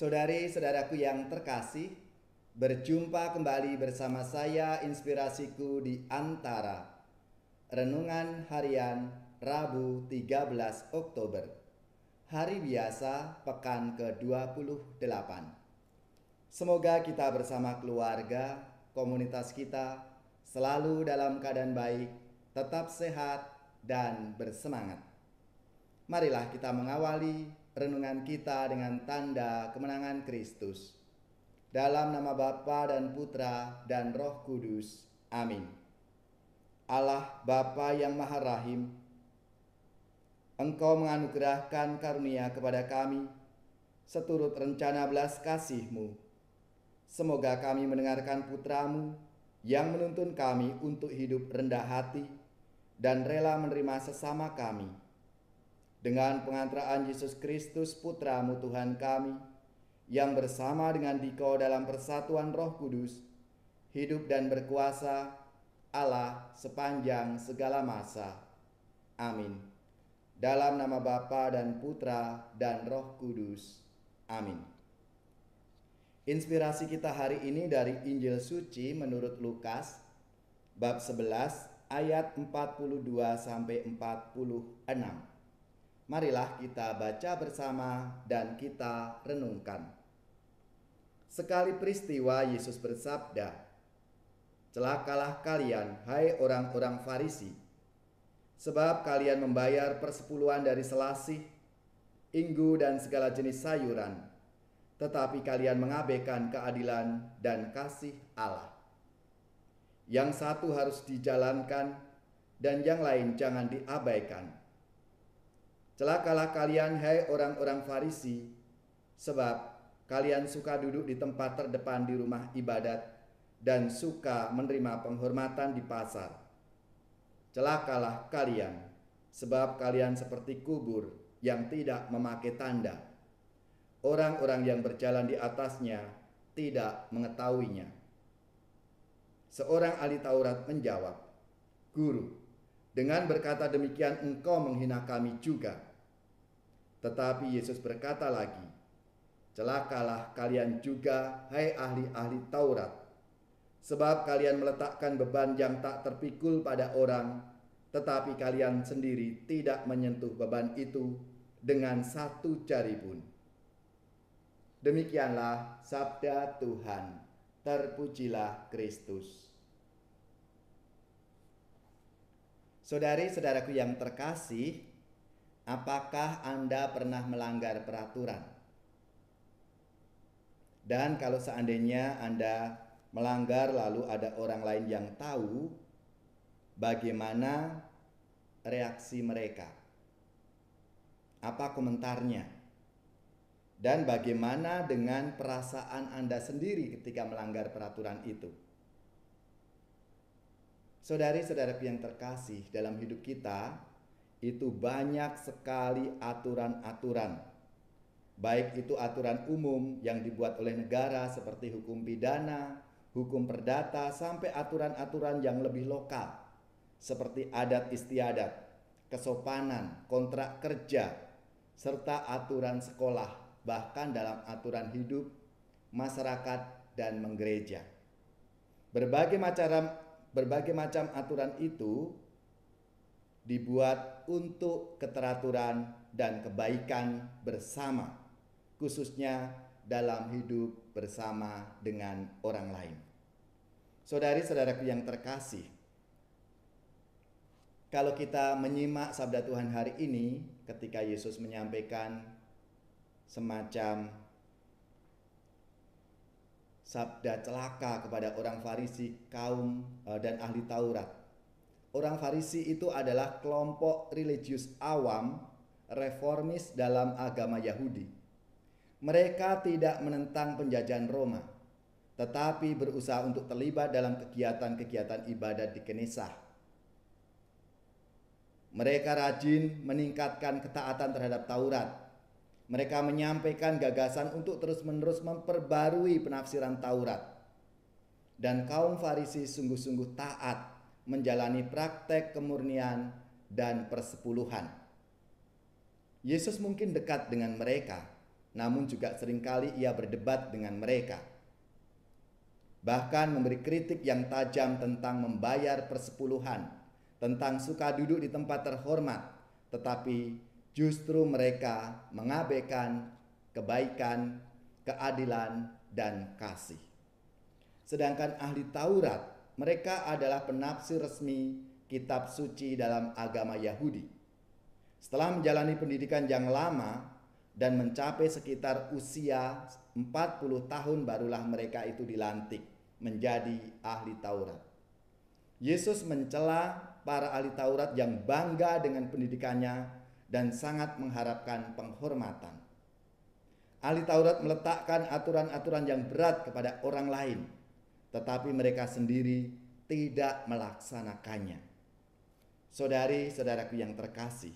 Saudari-saudaraku yang terkasih, berjumpa kembali bersama saya Inspirasiku di Antara. Renungan Harian Rabu 13 Oktober. Hari biasa pekan ke-28. Semoga kita bersama keluarga, komunitas kita selalu dalam keadaan baik, tetap sehat dan bersemangat. Marilah kita mengawali renungan kita dengan tanda kemenangan Kristus. Dalam nama Bapa dan Putra dan Roh Kudus. Amin. Allah Bapa yang Maha Rahim, Engkau menganugerahkan karunia kepada kami seturut rencana belas kasih-Mu. Semoga kami mendengarkan Putra-Mu yang menuntun kami untuk hidup rendah hati dan rela menerima sesama kami. Dengan pengantaraan Yesus Kristus Putra-Mu Tuhan kami, yang bersama dengan Dikau dalam persatuan Roh Kudus, hidup dan berkuasa Allah sepanjang segala masa. Amin. Dalam nama Bapa dan Putra dan Roh Kudus. Amin. Inspirasi kita hari ini dari Injil Suci menurut Lukas, bab 11 ayat 42 sampai 46. Marilah kita baca bersama dan kita renungkan. Sekali peristiwa Yesus bersabda, "Celakalah kalian, hai orang-orang Farisi, sebab kalian membayar persepuluhan dari selasih, inggu dan segala jenis sayuran, tetapi kalian mengabaikan keadilan dan kasih Allah. Yang satu harus dijalankan dan yang lain jangan diabaikan. Celakalah kalian, hai orang-orang Farisi, sebab kalian suka duduk di tempat terdepan di rumah ibadat dan suka menerima penghormatan di pasar. Celakalah kalian, sebab kalian seperti kubur yang tidak memakai tanda. Orang-orang yang berjalan di atasnya tidak mengetahuinya." Seorang ahli Taurat menjawab, "Guru, dengan berkata demikian engkau menghina kami juga." Tetapi Yesus berkata lagi, "Celakalah kalian juga, hai ahli-ahli Taurat, sebab kalian meletakkan beban yang tak terpikul pada orang, tetapi kalian sendiri tidak menyentuh beban itu dengan satu jari pun." Demikianlah sabda Tuhan. Terpujilah Kristus. Saudari-saudaraku yang terkasih, apakah Anda pernah melanggar peraturan? Dan kalau seandainya Anda melanggar lalu ada orang lain yang tahu, bagaimana reaksi mereka? Apa komentarnya? Dan bagaimana dengan perasaan Anda sendiri ketika melanggar peraturan itu? Saudari-saudaraku yang terkasih, dalam hidup kita itu banyak sekali aturan-aturan. Baik itu aturan umum yang dibuat oleh negara seperti hukum pidana, hukum perdata, sampai aturan-aturan yang lebih lokal seperti adat istiadat, kesopanan, kontrak kerja, serta aturan sekolah, bahkan dalam aturan hidup, masyarakat, dan menggereja. Berbagai macam aturan itu dibuat untuk keteraturan dan kebaikan bersama, khususnya dalam hidup bersama dengan orang lain. Saudari-saudaraku yang terkasih, kalau kita menyimak sabda Tuhan hari ini ketika Yesus menyampaikan semacam sabda celaka kepada orang Farisi, kaum dan ahli Taurat. Orang Farisi itu adalah kelompok religius awam, reformis dalam agama Yahudi. Mereka tidak menentang penjajahan Roma, tetapi berusaha untuk terlibat dalam kegiatan-kegiatan ibadat di Kenisah. Mereka rajin meningkatkan ketaatan terhadap Taurat. Mereka menyampaikan gagasan untuk terus-menerus memperbarui penafsiran Taurat. Dan kaum Farisi sungguh-sungguh taat menjalani praktek kemurnian dan persepuluhan. Yesus mungkin dekat dengan mereka, namun juga seringkali ia berdebat dengan mereka. Bahkan memberi kritik yang tajam tentang membayar persepuluhan, tentang suka duduk di tempat terhormat, tetapi justru mereka mengabaikan kebaikan, keadilan, dan kasih. Sedangkan ahli Taurat, mereka adalah penafsir resmi kitab suci dalam agama Yahudi. Setelah menjalani pendidikan yang lama dan mencapai sekitar usia 40 tahun, barulah mereka itu dilantik menjadi ahli Taurat. Yesus mencela para ahli Taurat yang bangga dengan pendidikannya dan sangat mengharapkan penghormatan. Ahli Taurat meletakkan aturan-aturan yang berat kepada orang lain, tetapi mereka sendiri tidak melaksanakannya. Saudari-saudaraku yang terkasih,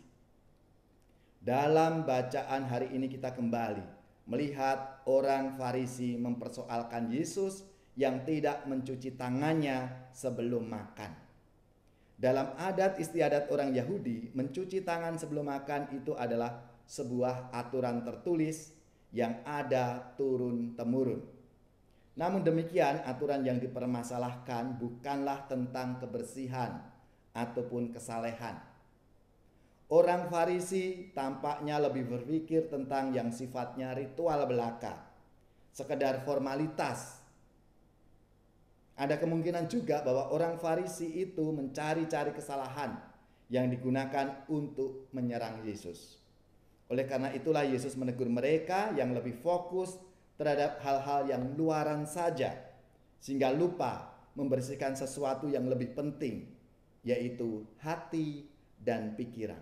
dalam bacaan hari ini kita kembali melihat orang Farisi mempersoalkan Yesus yang tidak mencuci tangannya sebelum makan. Dalam adat istiadat orang Yahudi, mencuci tangan sebelum makan itu adalah sebuah aturan tertulis yang ada turun-temurun. Namun demikian, aturan yang dipermasalahkan bukanlah tentang kebersihan ataupun kesalehan. Orang Farisi tampaknya lebih berpikir tentang yang sifatnya ritual belaka, sekedar formalitas. Ada kemungkinan juga bahwa orang Farisi itu mencari-cari kesalahan yang digunakan untuk menyerang Yesus. Oleh karena itulah Yesus menegur mereka yang lebih fokus terhadap hal-hal yang luaran saja, sehingga lupa membersihkan sesuatu yang lebih penting, yaitu hati dan pikiran.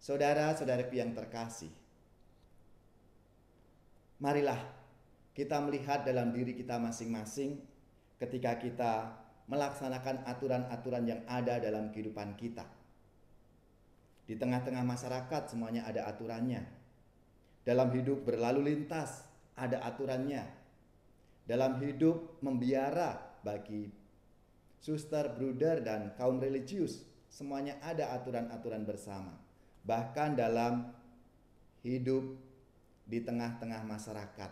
Saudara-saudaraku yang terkasih, marilah kita melihat dalam diri kita masing-masing ketika kita melaksanakan aturan-aturan yang ada dalam kehidupan kita. Di tengah-tengah masyarakat semuanya ada aturannya. Dalam hidup berlalu lintas ada aturannya. Dalam hidup membiara bagi suster, bruder, dan kaum religius, semuanya ada aturan-aturan bersama. Bahkan dalam hidup di tengah-tengah masyarakat,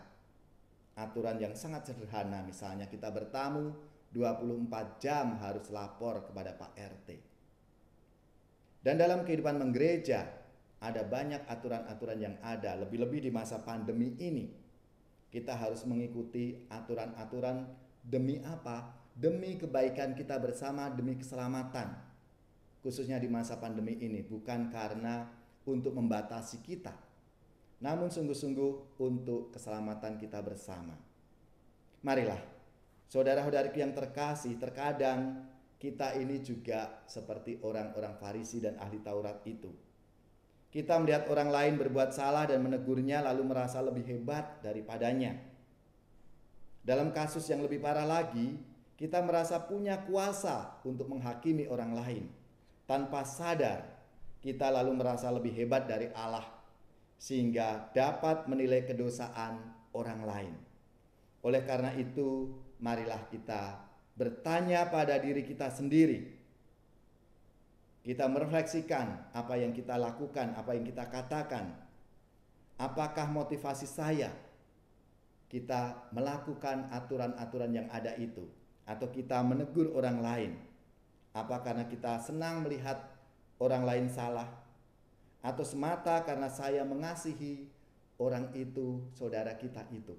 aturan yang sangat sederhana, misalnya kita bertamu 24 jam harus lapor kepada Pak RT. Dan dalam kehidupan menggereja ada banyak aturan-aturan yang ada, lebih-lebih di masa pandemi ini. Kita harus mengikuti aturan-aturan demi apa? Demi kebaikan kita bersama, demi keselamatan. Khususnya di masa pandemi ini, bukan karena untuk membatasi kita, namun sungguh-sungguh untuk keselamatan kita bersama. Marilah, saudara-saudariku yang terkasih, terkadang kita ini juga seperti orang-orang Farisi dan ahli Taurat itu. Kita melihat orang lain berbuat salah dan menegurnya lalu merasa lebih hebat daripadanya. Dalam kasus yang lebih parah lagi, kita merasa punya kuasa untuk menghakimi orang lain. Tanpa sadar, kita lalu merasa lebih hebat dari Allah, sehingga dapat menilai kedosaan orang lain. Oleh karena itu, marilah kita bertanya pada diri kita sendiri. Kita merefleksikan apa yang kita lakukan, apa yang kita katakan. Apakah motivasi saya kita melakukan aturan-aturan yang ada itu, atau kita menegur orang lain? Apa karena kita senang melihat orang lain salah, atau semata karena saya mengasihi orang itu, saudara kita itu,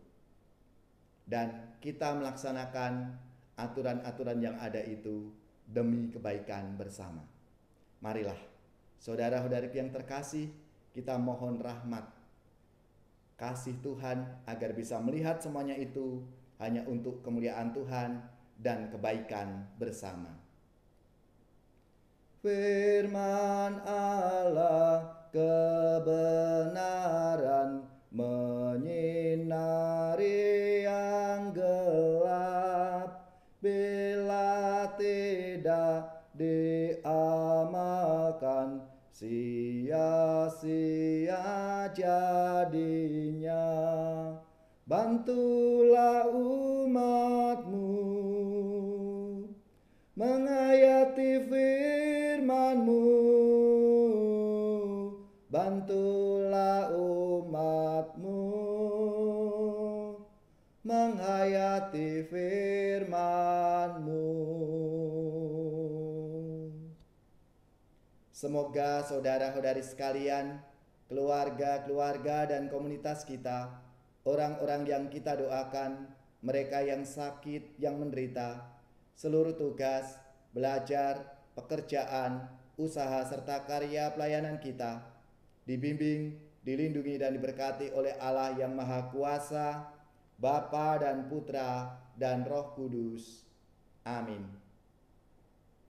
dan kita melaksanakan aturan-aturan yang ada itu demi kebaikan bersama? Marilah, saudara-saudariku yang terkasih, kita mohon rahmat, kasih Tuhan agar bisa melihat semuanya itu hanya untuk kemuliaan Tuhan dan kebaikan bersama. Firman Allah kebenaran menyinari yang gelap, bila tidak diamalkan sia-sia jadinya. Bantulah umatmu menghayati firman-Mu, bantulah umat-Mu menghayati firman-Mu. Semoga saudara-saudari sekalian, keluarga-keluarga dan komunitas kita, orang-orang yang kita doakan, mereka yang sakit, yang menderita, seluruh tugas, belajar, pekerjaan, usaha serta karya pelayanan kita dibimbing, dilindungi dan diberkati oleh Allah yang Maha Kuasa, Bapa dan Putra dan Roh Kudus. Amin.